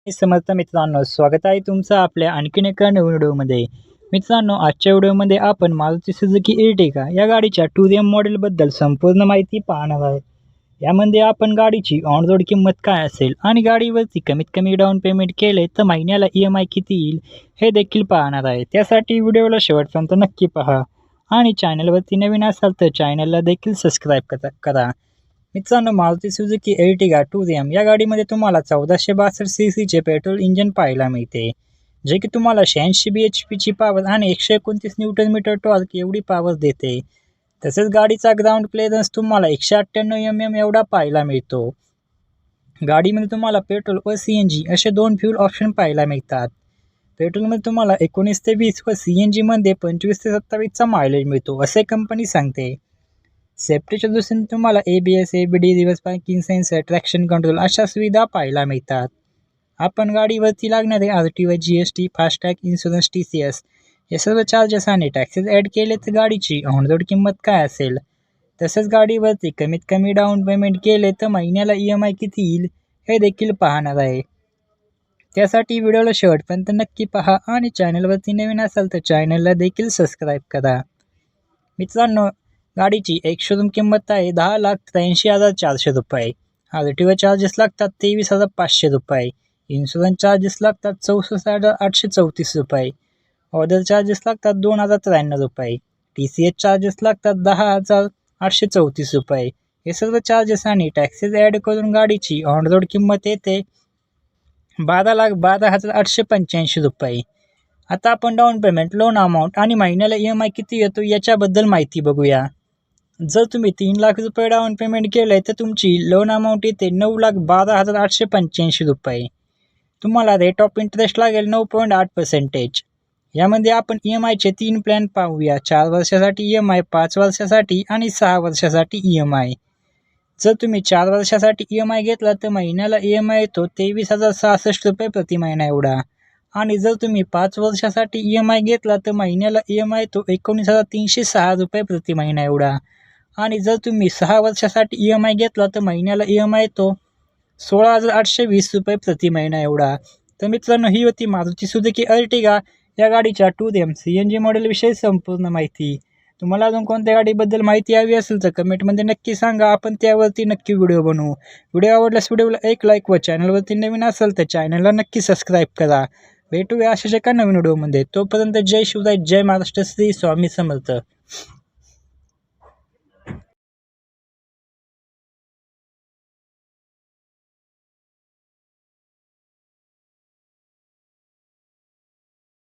समर्थ मित्रांनो, स्वागत आहे तुमचं आपल्या आणखीन एका नवीन व्हिडिओमध्ये. मित्रांनो, आजच्या व्हिडिओमध्ये आपण मारुती सुझुकी एर्टिगा या गाडीच्या टुरियम मॉडेलबद्दल संपूर्ण माहिती पाहणार आहोत. यामध्ये आपण गाडीची ऑन रोड किंमत काय असेल आणि गाडीवरती कमीत कमी डाऊन पेमेंट केले तर महिन्याला EMI किती येईल हे देखील पाहणार आहे. त्यासाठी व्हिडिओला शेवटपर्यंत नक्की पहा आणि चॅनलवरती नवीन असाल तर चॅनलला देखील सबस्क्राईब करा. मित्रांनो, मारुती सुझुकी एर्टिगा टुरियम या गाडीमध्ये तुम्हाला 1462 सीसीचे पेट्रोल इंजिन पाहायला मिळते, जे की तुम्हाला 86 BHPची पॉवर आणि 129 न्यूटन टॉर्क एवढी पॉवर देते. तसेच गाडीचा ग्राउंड क्लिअरन्स तुम्हाला 198 mm एवढा पाहायला मिळतो. गाडीमध्ये तुम्हाला पेट्रोल व CNG असे दोन फ्यूल ऑप्शन पाहायला मिळतात. पेट्रोलमध्ये तुम्हाला 19 ते 20 व CNGमध्ये 25 ते 27चा मायलेज मिळतो असे कंपनी सांगते. सेफ्टीच्या दृष्टीने तुम्हाला ABS, ABD, reverse parking sensor, traction control अशा सुविधा पाहायला मिळतात. आपण गाडीवरती लागणारे RTO, GST, FASTag, insurance, TCS हे सर्व चार्जेस आणि टॅक्सेस ॲड केले तर गाडीची ऑन रोड किंमत काय असेल, तसेच गाडीवरती कमीत कमी डाऊन पेमेंट केले तर महिन्याला EMI किती येईल हे देखील पाहणार आहे. त्यासाठी व्हिडिओला शेवटपर्यंत नक्की पहा आणि चॅनलवरती नवीन असाल तर चॅनलला देखील सबस्क्राईब करा. मित्रांनो, गाडीची एक शोरूम किंमत आहे 10,83,400 रुपये. RTO चार्जेस लागतात 23,500 रुपये. इन्शुरन्स चार्जेस लागतात 64,834 रुपये. ऑर्डर चार्जेस लागतात 2,093 रुपये. TCS चार्जेस लागतात 10,834 रुपये. हे सर्व चार्जेस आणि टॅक्सेस ॲड करून गाडीची ऑन रोड किंमत येते 12,12,885 रुपये. आता आपण डाऊन पेमेंट, लोन अमाऊंट आणि महिन्याला EMI किती येतो याच्याबद्दल माहिती बघूया. जर तुम्ही 3 लाख रुपये डाऊन पेमेंट केले तर तुमची लोन अमाऊंट येते 9,12,885 रुपये. तुम्हाला रेट ऑफ इंटरेस्ट लागेल 9.8%. यामध्ये आपण EMIचे 3 प्लॅन पाहूया. 4 वर्षासाठी EMI, 5 वर्षासाठी आणि 6 वर्षासाठी EMI. जर तुम्ही 4 वर्षासाठी EMI घेतला तर महिन्याला EMI येतो 23,066 रुपये प्रति महिना एवढा. आणि जर तुम्ही 5 वर्षासाठी EMI घेतला तर महिन्याला EMI येतो 19,306 रुपये प्रति महिना एवढा. आणि जर तुम्ही 6 वर्षासाठी EMI घेतला तर महिन्याला EMI येतो 16,820 रुपये प्रति महिना एवढा. तर मित्रांनो, ही होती मारुती सुझुकी एर्टिगा या गाडीच्या टुरियम CNG मॉडेलविषयी संपूर्ण माहिती. तुम्हाला अजून कोणत्या गाडीबद्दल माहिती हवी असेल तर कमेंटमध्ये नक्की सांगा, आपण त्यावरती नक्की व्हिडिओ बनवू. व्हिडिओ आवडल्यास व्हिडिओला एक लाईक व चॅनलवरती नवीन असेल तर चॅनलला नक्की सबस्क्राईब करा. भेटूया अशाच एका नवीन व्हिडिओमध्ये. तोपर्यंत जय शिवराय, जय महाराष्ट्र, श्री स्वामी समर्थ.